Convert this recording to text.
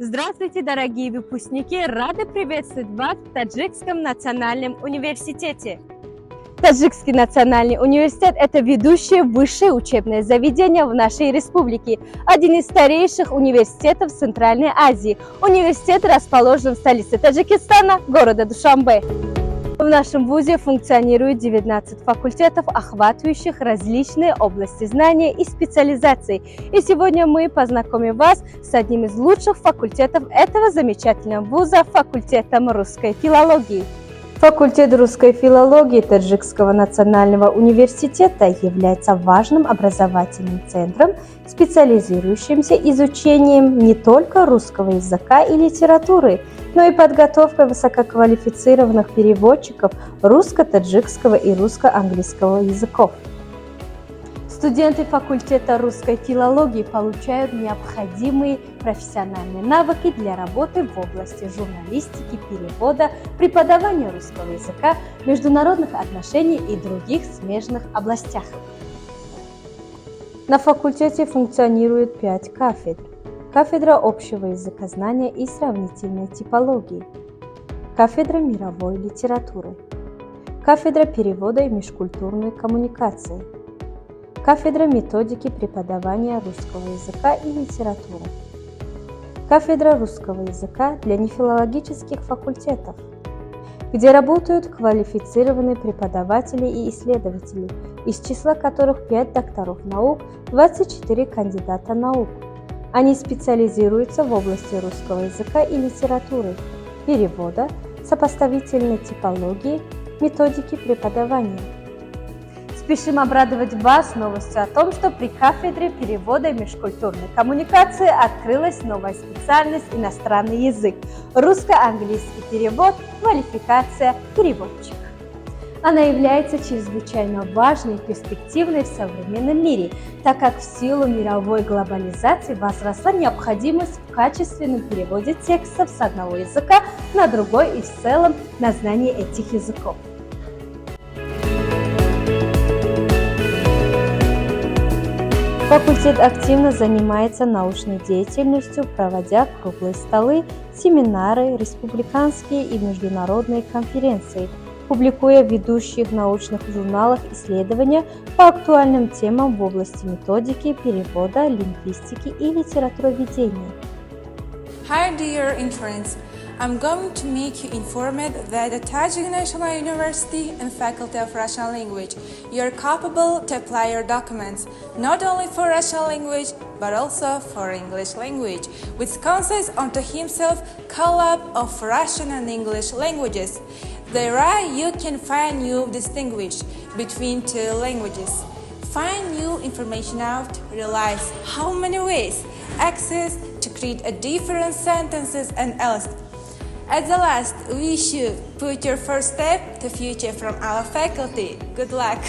Здравствуйте, дорогие выпускники! Рады приветствовать вас в Таджикском национальном университете. Таджикский национальный университет – это ведущее высшее учебное заведение в нашей республике, один из старейших университетов Центральной Азии. Университет расположен в столице Таджикистана, города Душанбе. В нашем вузе функционирует 19 факультетов, охватывающих различные области знания и специализаций. И сегодня мы познакомим вас с одним из лучших факультетов этого замечательного вуза – факультетом русской филологии. Факультет русской филологии Таджикского национального университета является важным образовательным центром, специализирующимся изучением не только русского языка и литературы, но и подготовкой высококвалифицированных переводчиков русско-таджикского и русско-английского языков. Студенты факультета русской филологии получают необходимые профессиональные навыки для работы в области журналистики, перевода, преподавания русского языка, международных отношений и других смежных областях. На факультете функционирует 5 кафедр. Кафедра общего языкознания и сравнительной типологии, кафедра мировой литературы, кафедра перевода и межкультурной коммуникации, кафедра методики преподавания русского языка и литературы, кафедра русского языка для нефилологических факультетов, где работают квалифицированные преподаватели и исследователи, из числа которых 5 докторов наук, 24 кандидата наук. Они специализируются в области русского языка и литературы, перевода, сопоставительной типологии, методики преподавания. Спешим обрадовать вас новостью о том, что при кафедре перевода и межкультурной коммуникации открылась новая специальность «Иностранный язык» – русско-английский перевод, квалификация переводчик. Она является чрезвычайно важной и перспективной в современном мире, так как в силу мировой глобализации возросла необходимость в качественном переводе текстов с одного языка на другой и в целом на знание этих языков. Факультет активно занимается научной деятельностью, проводя круглые столы, семинары, республиканские и международные конференции, публикуя в ведущих научных журналах исследования по актуальным темам в области методики, перевода, лингвистики и литературоведения. Hi dear interns, I'm going to make you informed that the Tajik National University and Faculty of Russian Language, you are capable to apply your documents not only for Russian language but also for English language, which consists unto himself collab of Russian and English languages. There you can find new distinguish between two languages, find new information out, realize how many ways access to create a different sentences and else. At the last, we should put your first step to future from our faculty. Good luck!